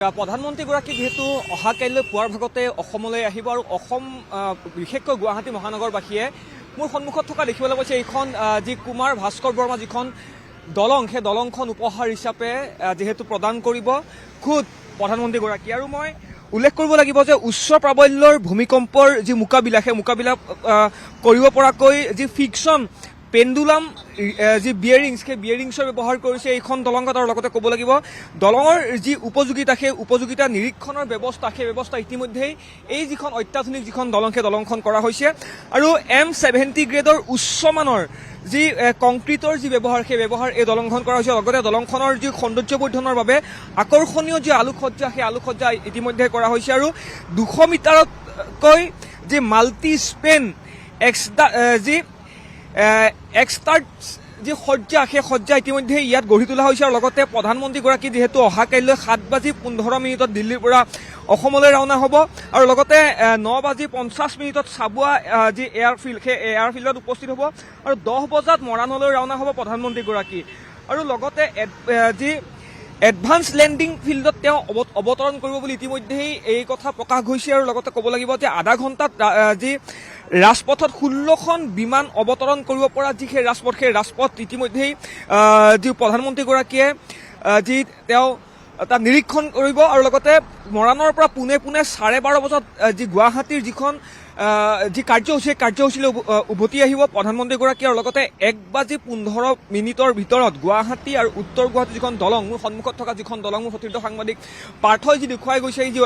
প্ৰধানমন্ত্ৰীগৰাকী যিহেতু অহা কাইলৈ পুৱাৰ ভাগতে অসমলৈ আহিব আৰু অসম বিশেষকৈ গুৱাহাটী মহানগৰবাসীয়ে মোৰ সন্মুখত থকা দেখিবলৈ পাইছে এইখন যি কুমাৰ ভাস্কৰ বৰ্মা যিখন দলং সেই দলংখন উপহাৰ হিচাপে যিহেতু প্ৰদান কৰিব খুদ প্ৰধানমন্ত্ৰীগৰাকী। আৰু মই উল্লেখ কৰিব লাগিব যে উচ্চ প্ৰাবল্যৰ ভূমিকম্পৰ যি মোকাবিলা সেই মোকাবিলা কৰিব পৰাকৈ যি ফিকশ্যন পেণ্ডুলাম যি বিয়েৰিংছ সেই বিয়েৰিংছৰ ব্যৱহাৰ কৰিছে এইখন দলঙত। আৰু লগতে ক'ব লাগিব দলঙৰ যি উপযোগিতা সেই উপযোগিতা নিৰীক্ষণৰ ব্যৱস্থা সেই ব্যৱস্থা ইতিমধ্যেই এই যিখন অত্যাধুনিক যিখন দলং সেই দলংখন কৰা হৈছে। আৰু M70 গ্ৰেডৰ উচ্চমানৰ যি কংক্ৰিটৰ যি ব্যৱহাৰ সেই ব্যৱহাৰ এই দলংখন কৰা হৈছে। লগতে দলংখনৰ যি সৌন্দৰ্য বৰ্ধনৰ বাবে আকৰ্ষণীয় যি আলোকসজ্জা সেই আলোকসজ্জা ইতিমধ্যে কৰা হৈছে। আৰু 200 মিটাৰতকৈ যি মাল্টি স্পেন যি এক্সটাৰ্ট যি সজ্জা সেই সজ্জা ইতিমধ্যে ইয়াত গঢ়ি তোলা হৈছে। আৰু লগতে প্ৰধানমন্ত্ৰীগৰাকী যিহেতু অহা কাইলৈ 7:15 দিল্লীৰ পৰা অসমলৈ ৰাওনা হ'ব আৰু লগতে 9:50 চাবুৱা যি এয়াৰফিল্ড সেই এয়াৰফিল্ডত উপস্থিত হ'ব আৰু 10 বজাত মৰাণলৈ ৰাওনা হ'ব প্ৰধানমন্ত্ৰীগৰাকী। আৰু লগতে যি এডভান্স লেণ্ডিং ফিল্ডত তেওঁ অৱতৰণ কৰিব বুলি ইতিমধ্যেই এই কথা প্ৰকাশ হৈছে। আৰু লগতে ক'ব লাগিব যে আধা ঘণ্টাত যি ৰাজপথত 16খন বিমান অৱতৰণ কৰিব পৰা যি সেই ৰাজপথ ইতিমধ্যেই যি প্ৰধানমন্ত্ৰীগৰাকীয়ে যি তেওঁ তাত নিৰীক্ষণ কৰিব। আৰু লগতে মৰাণৰ পৰা পোনে 12:30 বজাত যি গুৱাহাটীৰ যিখন যি কাৰ্যসূচী সেই কাৰ্যসূচীলৈ উভতি আহিব প্ৰধানমন্ত্ৰীগৰাকী। আৰু লগতে 1:15 ভিতৰত গুৱাহাটী আৰু উত্তৰ গুৱাহাটী যিখন দলং মোৰ সন্মুখত থকা যিখন দলং মোৰ সতীৰ্থ সাংবাদিক পাৰ্থই যি দেখুৱাই গৈছে এই যি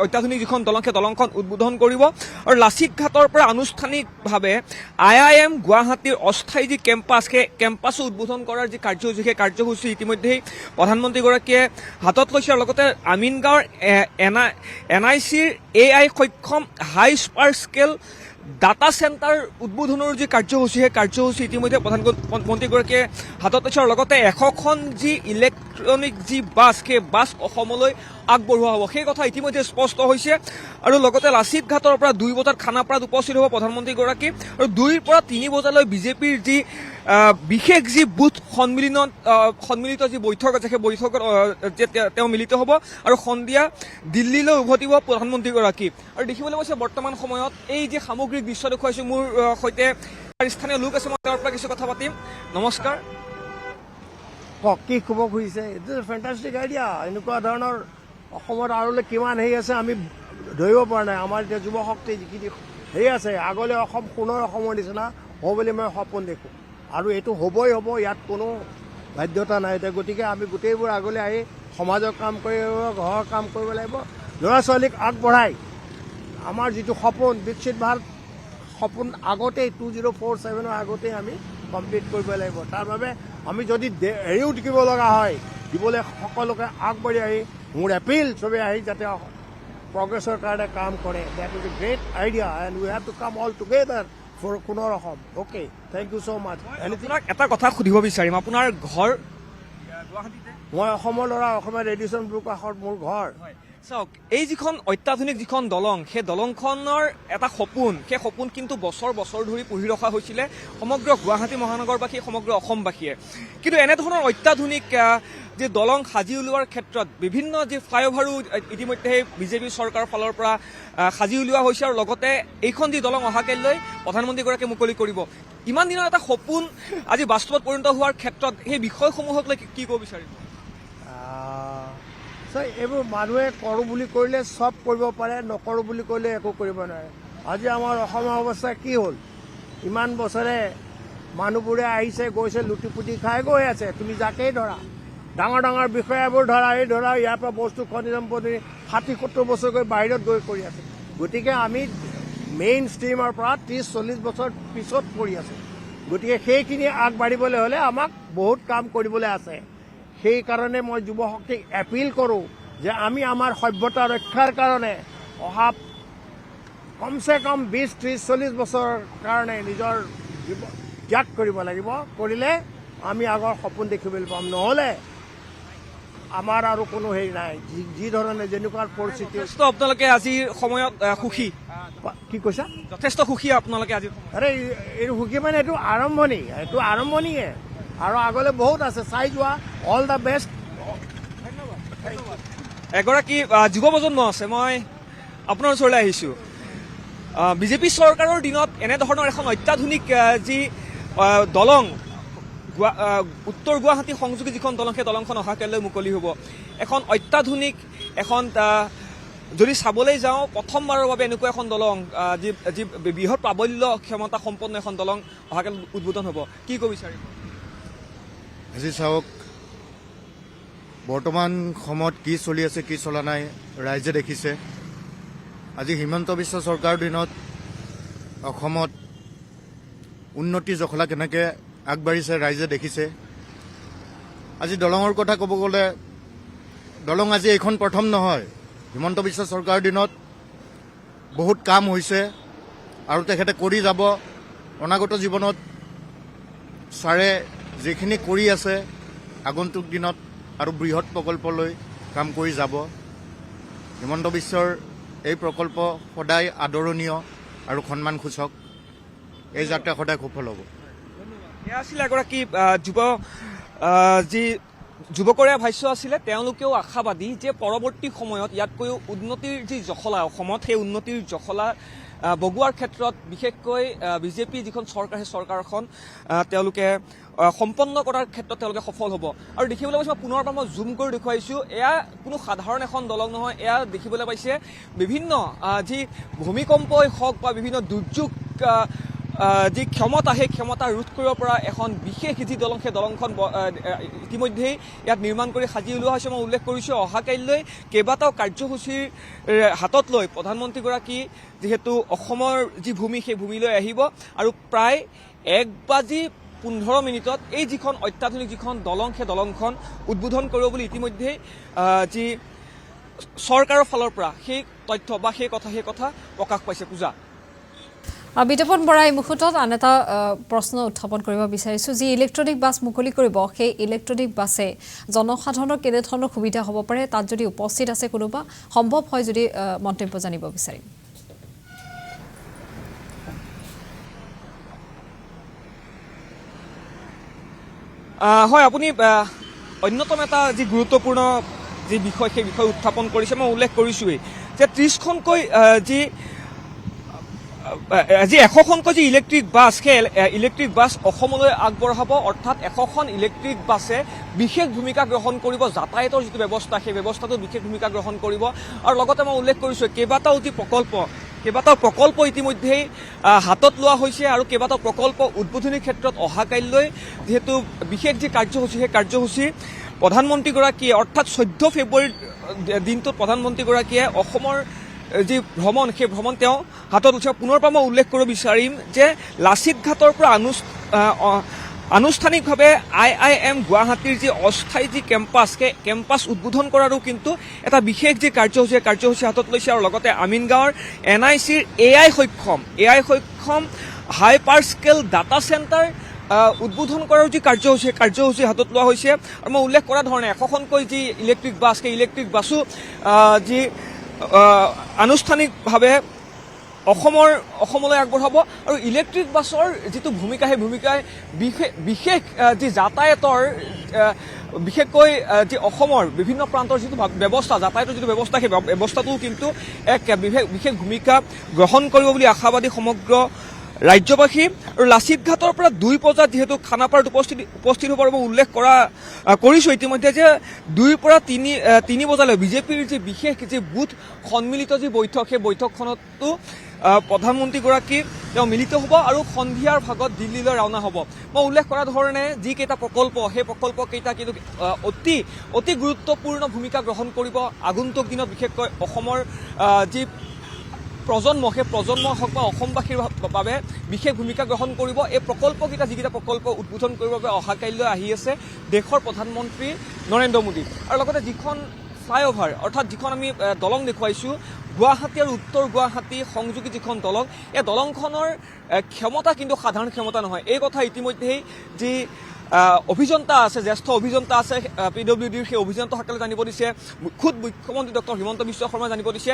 অত্যাধুনিক যিখন দলং সেই দলংখন উদ্বোধন কৰিব। আৰু লাচিত ঘাটৰ পৰা আনুষ্ঠানিকভাৱে IIM গুৱাহাটীৰ অস্থায়ী যি কেম্পাছ সেই কেম্পাছো উদ্বোধন কৰাৰ যি কাৰ্যসূচী সেই কাৰ্যসূচী ইতিমধ্যেই প্ৰধানমন্ত্ৰীগৰাকীয়ে হাতত লৈছে। আৰু লগতে আমিনগাঁৱৰ NICৰ AI সক্ষম হাই স্পাৰ স্কেল ডাটা চেণ্টাৰ উদ্বোধনৰ যি কাৰ্যসূচী সেই কাৰ্যসূচী ইতিমধ্যে প্ৰধানমন্ত্ৰীগৰাকীয়ে হাতত লৈছে। আৰু লগতে 100খন যি ইলেক্ট্ৰনিক যি বাছ সেই বাছ অসমলৈ আগবঢ়োৱা হ'ব সেই কথা ইতিমধ্যে স্পষ্ট হৈছে। আৰু লগতে লাচিত ঘাটৰ পৰা 2 বজাত খানাপাৰাত উপস্থিত হ'ব প্ৰধানমন্ত্ৰীগৰাকী। আৰু 2ৰ পৰা 3 বজালৈ বিজেপিৰ যি বিশেষ যি বুথ সন্মিলিত যি বৈঠক আছে সেই বৈঠকত তেওঁ মিলিত হ'ব আৰু সন্ধিয়া দিল্লীলৈ উভতিব প্ৰধানমন্ত্ৰীগৰাকী। আৰু দেখিবলৈ পাইছে বৰ্তমান সময়ত এই যে সামগ্ৰিক দৃশ্য দেখুৱাইছোঁ মোৰ সৈতে স্থানীয় লোক আছে মই তেওঁৰ পৰা কিছু কথা পাতিম। নমস্কাৰ। কি ক'ব খুজিছে এইটো ফেণ্টাষ্টিক আইডিয়া। এনেকুৱা ধৰণৰ অসমত আৰু কিমান হেৰি আছে আমি ধৰিব পৰা নাই। আমাৰ এতিয়া যুৱ শক্তি যিখিনি হেৰি আছে আগলৈ অসম সোণৰ অসমৰ নিচিনা হ'ব বুলি মই সপোন দেখোঁ। আৰু এইটো হ'বই হ'ব, ইয়াত কোনো বাধ্যতা নাই। এতিয়া গতিকে আমি গোটেইবোৰ আগলৈ আহি সমাজৰ কাম কৰিব লাগিব, ঘৰৰ কাম কৰিব লাগিব, ল'ৰা ছোৱালীক আগবঢ়াই আমাৰ যিটো সপোন বিকশিত ভাৰত সপোন আগতেই 2047ৰ আগতেই আমি কমপ্লিট কৰিব লাগিব। তাৰ বাবে আমি যদি হেৰিও দিব লগা হয় দিবলৈ সকলোকে আগবাঢ়ি আহি মোৰ এপিল চবেই আহি যাতে প্ৰগ্ৰেছৰ কাৰণে কাম কৰে। That is a great idea and we have to come all together for সোণৰ Assam. Okay, thank you so' much. আপোনাক এটা কথা সুধিব বিচাৰিম, আপোনাৰ ঘৰ গুৱাহাটীতে? মই অসমৰ ল'ৰা, অসমীয়া ৰেডিঅ'চন ব্লু কাষত মোৰ ঘৰ। চাওক, এই যিখন অত্যাধুনিক যিখন দলং সেই দলংখনৰ এটা সপোন সেই সপোন কিন্তু বছৰ ধৰি পুহি ৰখা হৈছিলে সমগ্ৰ গুৱাহাটী মহানগৰবাসী সমগ্ৰ অসমবাসীয়ে। কিন্তু এনেধৰণৰ অত্যাধুনিক যি দলং সাজি উলিওৱাৰ ক্ষেত্ৰত বিভিন্ন যি ফ্লাইঅভাৰো ইতিমধ্যে বিজেপি চৰকাৰৰ ফালৰ পৰা সাজি উলিওৱা হৈছে। আৰু লগতে এইখন যি দলং অহা কাইলৈ প্ৰধানমন্ত্ৰীগৰাকীয়ে মুকলি কৰিব। ইমান দিনৰ এটা সপোন আজি বাস্তৱত পৰিণত হোৱাৰ ক্ষেত্ৰত সেই বিষয়সমূহক লৈ কি ক'ব বিচাৰিব? এইবোৰ মানুহে কৰোঁ বুলি কৰিলে চব কৰিব পাৰে, নকৰোঁ বুলি কৰিলে একো কৰিব নোৱাৰে। আজি আমাৰ অসমৰ অৱস্থা কি হ'ল? ইমান বছৰে মানুহবোৰে আহিছে গৈছে লুটি পুটি খাই গৈ আছে। তুমি যাকেই ধৰা ডাঙৰ ডাঙৰ বিষয়াবোৰ ধৰা ইয়াৰ পৰা বস্তু খনিজ সম্পত্তি 60-70 বছৰ গৈ বাহিৰত গৈ কৰি আছে। গতিকে আমি মেইন ষ্ট্ৰীমৰ পৰা 30-40 বছৰ পিছত পৰি আছোঁ। গতিকে সেইখিনি আগবাঢ়িবলৈ হ'লে আমাক বহুত কাম কৰিবলৈ আছে। সেইকাৰণে মই যুৱ শক্তিক এপিল কৰোঁ যে আমি আমাৰ সভ্যতা ৰক্ষাৰ কাৰণে অহা কমচে কম 20-30-40 বছৰৰ কাৰণে নিজৰ ত্যাগ কৰিব লাগিব। কৰিলে আমি আগৰ সপোন দেখিবলৈ পাম, নহ'লে আমাৰ আৰু কোনো হেৰি নাই। যি ধৰণে যেনেকুৱা পৰিস্থিতি। আপোনালোকে আজিৰ সময়ত সুখী? কি কৈছা? যথেষ্ট সুখী আপোনালোকে আজি? আৰে এইটো সুখী মানে এইটো আৰম্ভণিয়ে আৰু আগলৈ বহুত আছে। চাই যোৱা। All the best. ধন্যবাদ। এগৰাকী যুৱ প্ৰজন্ম আছে, মই আপোনাৰ ওচৰলৈ আহিছোঁ। বিজেপি চৰকাৰৰ দিনত এনেধৰণৰ এখন অত্যাধুনিক যি দলং উত্তৰ গুৱাহাটী সংযোগী যিখন দলং, সেই দলংখন অহাকাইলৈ মুকলি হ'ব। এখন অত্যাধুনিক এখন যদি চাবলৈ যাওঁ প্ৰথমবাৰৰ বাবে এনেকুৱা এখন দলং যি বৃহৎ প্ৰাবল্য ক্ষমতা সম্পন্ন এখন দলং অহাকাইলৈ উদ্বোধন হ'ব। কি ক'ব বিচাৰিব? আজি চাওক, বৰ্তমান সময়ত কি চলি আছে কি চলা নাই ৰাইজে দেখিছে। আজি হিমন্ত বিশ্ব চৰকাৰৰ দিনত অসমত উন্নতি জখলা কেনেকৈ আগবাঢ়িছে ৰাইজে দেখিছে। আজি দলঙৰ কথা ক'ব গ'লে, দলং আজি এইখন প্ৰথম নহয়। হিমন্ত বিশ্ব চৰকাৰৰ দিনত বহুত কাম হৈছে আৰু তেখেতে কৰি যাব। অনাগত জীৱনত ছাৰে যিখিনি কৰি আছে আগন্তুক দিনত আৰু বৃহৎ প্ৰকল্পলৈ কাম কৰি যাব। হিমন্ত বিশ্বৰ এই প্ৰকল্প সদায় আদৰণীয় আৰু সন্মানসূচক। এই যাত্ৰা সদায় সফল হ'ব। এয়া আছিল এগৰাকী যি যুৱকৰীয়া ভাষ্য আছিলে। তেওঁলোকেও আশাবাদী যে পৰৱৰ্তী সময়ত ইয়াতকৈও উন্নতিৰ যি জখলা অসমত, সেই উন্নতিৰ জখলা বগোৱাৰ ক্ষেত্ৰত বিশেষকৈ বিজেপি যিখন চৰকাৰ, সেই চৰকাৰখন তেওঁলোকে সম্পন্ন কৰাৰ ক্ষেত্ৰত তেওঁলোকে সফল হ'ব। আৰু দেখিবলৈ পাইছোঁ, পুনৰবাৰ মই জুম কৰি দেখুৱাইছোঁ, এয়া কোনো সাধাৰণ এখন দলং নহয়। এয়া দেখিবলৈ পাইছে বিভিন্ন যি ভূমিকম্পই হওক বা বিভিন্ন দুৰ্যোগ যি ক্ষমতা, সেই ক্ষমতা ৰোধ কৰিব পৰা এখন বিশেষ যি দলং, সেই দলংখন ইতিমধ্যেই ইয়াত নিৰ্মাণ কৰি সাজি উলিওৱা হৈছে। মই উল্লেখ কৰিছোঁ, অহাকাইলৈ কেইবাটাও কাৰ্যসূচীৰ হাতত লৈ প্ৰধানমন্ত্ৰীগৰাকী যিহেতু অসমৰ যি ভূমি, সেই ভূমিলৈ আহিব আৰু প্ৰায় 1:15 এই যিখন অত্যাধুনিক যিখন দলং, সেই দলংখন উদ্বোধন কৰিব বুলি ইতিমধ্যেই যি চৰকাৰৰ ফালৰ পৰা সেই তথ্য বা সেই কথা প্ৰকাশ পাইছে। পূজা, বিতপন বৰা, এই মুহূৰ্তত আন এটা প্ৰশ্ন উত্থাপন কৰিব বিচাৰিছোঁ। যি ইলেক্ট্ৰনিক বাছ মুকলি কৰিব, সেই ইলেক্ট্ৰনিক বাছে জনসাধাৰণৰ কেনেধৰণৰ সুবিধা হ'ব পাৰে, তাত যদি উপস্থিত আছে কোনোবা, সম্ভৱ হয় যদি মন্তব্য জানিব বিচাৰিম। হয়, আপুনি অন্যতম এটা যি গুৰুত্বপূৰ্ণ যি বিষয়, সেই বিষয় উত্থাপন কৰিছে। মই উল্লেখ কৰিছোঁৱেই যে 30খনকৈ যি 100খনকৈ যি ইলেক্ট্ৰিক বাছ, সেই ইলেক্ট্ৰিক বাছ অসমলৈ আগবঢ়াব। অৰ্থাৎ 100খন ইলেক্ট্ৰিক বাছে বিশেষ ভূমিকা গ্ৰহণ কৰিব। যাতায়াতৰ যিটো ব্যৱস্থা, সেই ব্যৱস্থাটোত বিশেষ ভূমিকা গ্ৰহণ কৰিব। আৰু লগতে মই উল্লেখ কৰিছোঁ, কেইবাটাও প্ৰকল্প ইতিমধ্যেই হাতত লোৱা হৈছে আৰু কেইবাটাও প্ৰকল্প উদ্বোধনীৰ ক্ষেত্ৰত অহাকাইলৈ যিহেতু বিশেষ যি কাৰ্যসূচী, সেই কাৰ্যসূচী প্ৰধানমন্ত্ৰীগৰাকীয়ে অৰ্থাৎ 14 ফেব্ৰুৱাৰীৰ দিনটোত প্ৰধানমন্ত্ৰীগৰাকীয়ে অসমৰ যি ভ্ৰমণ, সেই ভ্ৰমণ তেওঁ হাতত লৈছে। পুনৰবাৰ মই উল্লেখ কৰিব বিচাৰিম যে লাচিত ঘাটৰ পৰা আনুষ্ঠানিকভাৱে IIM গুৱাহাটীৰ যি অস্থায়ী যি কেম্পাছ, সেই কেম্পাছ উদ্বোধন কৰাৰো কিন্তু এটা বিশেষ যি কাৰ্যসূচী হাতত লৈছে। আৰু লগতে আমিনগাঁৱৰ NICৰ AI সক্ষম হাইপাৰ স্কেল ডাটা চেণ্টাৰ উদ্বোধন কৰাৰ যি কাৰ্যসূচী হাতত লোৱা হৈছে। আৰু মই উল্লেখ কৰা ধৰণে 100খনকৈ যি ইলেক্ট্ৰিক বাছ, সেই ইলেক্ট্ৰিক বাছো যি আনুষ্ঠানিকভাৱে অসমলৈ আগবঢ়াব। আৰু ইলেক্ট্ৰিক বাছৰ যিটো ভূমিকা, সেই ভূমিকাই বিশেষ যি যাতায়াতৰ, বিশেষকৈ যি অসমৰ বিভিন্ন প্ৰান্তৰ যিটো ব্যৱস্থা, যাতায়াতৰ যিটো ব্যৱস্থা, সেই ব্যৱস্থাটোও কিন্তু এক বিশেষ ভূমিকা গ্ৰহণ কৰিব বুলি আশাবাদী সমগ্ৰ ৰাজ্যবাসী। আৰু লাচিত ঘাটৰ পৰা 2 বজাত যিহেতু খানাপাৰাত উপস্থিত হ'ব, মই উল্লেখ কৰিছোঁ ইতিমধ্যে যে 2 পৰা 3 বজালৈ বিজেপিৰ যি বিশেষ যি বুথ সন্মিলিত যি বৈঠক, সেই বৈঠকখনতো প্ৰধানমন্ত্ৰীগৰাকী তেওঁ মিলিত হ'ব আৰু সন্ধিয়াৰ ভাগত দিল্লীলৈ ৰাওনা হ'ব। মই উল্লেখ কৰা ধৰণে যিকেইটা প্ৰকল্প, সেই প্ৰকল্পকেইটা কিন্তু অতি গুৰুত্বপূৰ্ণ ভূমিকা গ্ৰহণ কৰিব আগন্তুক দিনত। বিশেষকৈ অসমৰ যি প্ৰজন্ম, সেই প্ৰজন্ম হওক বা অসমবাসীৰ বাবে বিশেষ ভূমিকা গ্ৰহণ কৰিব। এই প্ৰকল্পকেইটা, যিকেইটা প্ৰকল্প উদ্বোধন কৰিবৰ বাবে অহাকাইলৈ আহি আছে দেশৰ প্ৰধানমন্ত্ৰী নৰেন্দ্ৰ মোদী। আৰু লগতে যিখন ফ্লাইঅভাৰ, অৰ্থাৎ যিখন আমি দলং দেখুৱাইছোঁ, গুৱাহাটী আৰু উত্তৰ গুৱাহাটী সংযোগী যিখন দলং, এই দলংখনৰ ক্ষমতা কিন্তু সাধাৰণ ক্ষমতা নহয়। এই কথা ইতিমধ্যেই যি অভিযন্তা আছে, জ্যেষ্ঠ অভিযন্তা আছে PWDৰ, সেই অভিযন্তাসকলে জানিব দিছে। খুদ মুখ্যমন্ত্ৰী ডক্টৰ হিমন্ত বিশ্ব শৰ্মাই জানিব দিছে,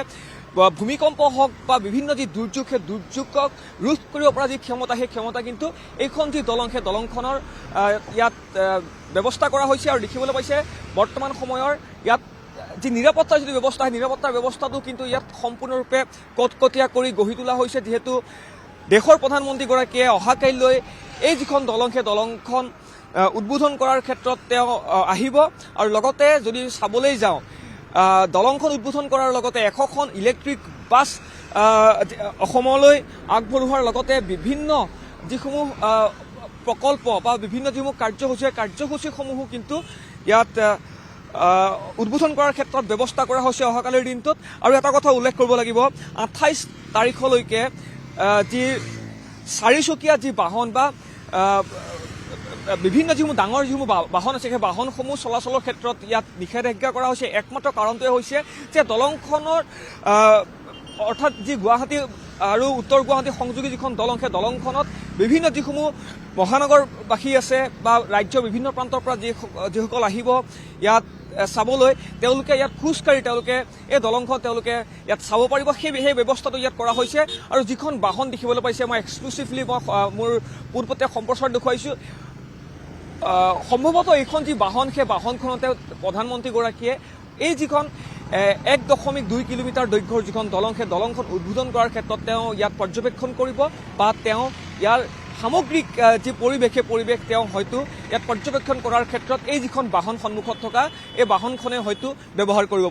ভূমিকম্প হওক বা বিভিন্ন যি দুৰ্যোগ, সেই দুৰ্যোগক ৰোধ কৰিব পৰা যি ক্ষমতা, সেই ক্ষমতা কিন্তু এইখন যি দলং, সেই দলংখনৰ ইয়াত ব্যৱস্থা কৰা হৈছে। আৰু দেখিবলৈ পাইছে বৰ্তমান সময়ৰ ইয়াত যি নিৰাপত্তাৰ যিটো ব্যৱস্থা সেই নিৰাপত্তাৰ ব্যৱস্থাটো কিন্তু ইয়াত সম্পূৰ্ণৰূপে কটকটীয়া কৰি গঢ়ি তোলা হৈছে যিহেতু দেশৰ প্ৰধানমন্ত্ৰীগৰাকীয়ে অহাকাইলৈ এই যিখন দলং সেই দলংখন উদ্বোধন কৰাৰ ক্ষেত্ৰত তেওঁ আহিব আৰু লগতে যদি চাবলৈ যাওঁ দলংখন উদ্বোধন কৰাৰ লগতে 100খন ইলেক্ট্ৰিক বাছ অসমলৈ আগবঢ়োৱাৰ লগতে বিভিন্ন যিসমূহ প্ৰকল্প বা বিভিন্ন যিসমূহ কাৰ্যসূচীসমূহো কিন্তু ইয়াত উদ্বোধন কৰাৰ ক্ষেত্ৰত ব্যৱস্থা কৰা হৈছে অহাকালিৰ দিনটোত আৰু এটা কথা উল্লেখ কৰিব লাগিব 28 তাৰিখলৈকে যি চাৰিচকীয়া যি বাহন বা বিভিন্ন যিসমূহ ডাঙৰ যিসমূহ বাহন আছে সেই বাহনসমূহ চলাচলৰ ক্ষেত্ৰত ইয়াত নিষেধাজ্ঞা কৰা হৈছে একমাত্ৰ কাৰণটোৱে হৈছে যে দলংখনৰ অৰ্থাৎ যি গুৱাহাটী আৰু উত্তৰ গুৱাহাটী সংযোগী যিখন দলং সেই দলংখনত বিভিন্ন যিসমূহ মহানগৰবাসী আছে বা ৰাজ্যৰ বিভিন্ন প্ৰান্তৰ পৰা যিসকল আহিব ইয়াত চাবলৈ তেওঁলোকে ইয়াত খোজকাঢ়ি তেওঁলোকে এই দলংখন তেওঁলোকে ইয়াত চাব পাৰিব সেই ব্যৱস্থাটো ইয়াত কৰা হৈছে আৰু যিখন বাহন দেখিবলৈ পাইছে মই এক্সক্লুচিভলি মই মোৰ পূৰ্বতে সম্প্ৰচাৰ দেখুৱাইছোঁ সম্ভৱতঃ এইখন যি বাহন সেই বাহনখনতে প্ৰধানমন্ত্ৰীগৰাকীয়ে এই যিখন 1.2 কিলোমিটাৰ দৈৰ্ঘ্যৰ যিখন দলং সেই দলংখন উদ্বোধন কৰাৰ ক্ষেত্ৰত তেওঁ ইয়াত পৰ্যবেক্ষণ কৰিব বা তেওঁ ইয়াৰ সামগ্ৰিক যি পৰিৱেশ সেই পৰিৱেশ তেওঁ হয়তো ইয়াত পৰ্যবেক্ষণ কৰাৰ ক্ষেত্ৰত এই যিখন বাহন সন্মুখত থকা এই বাহনখনে হয়তো ব্যৱহাৰ কৰিব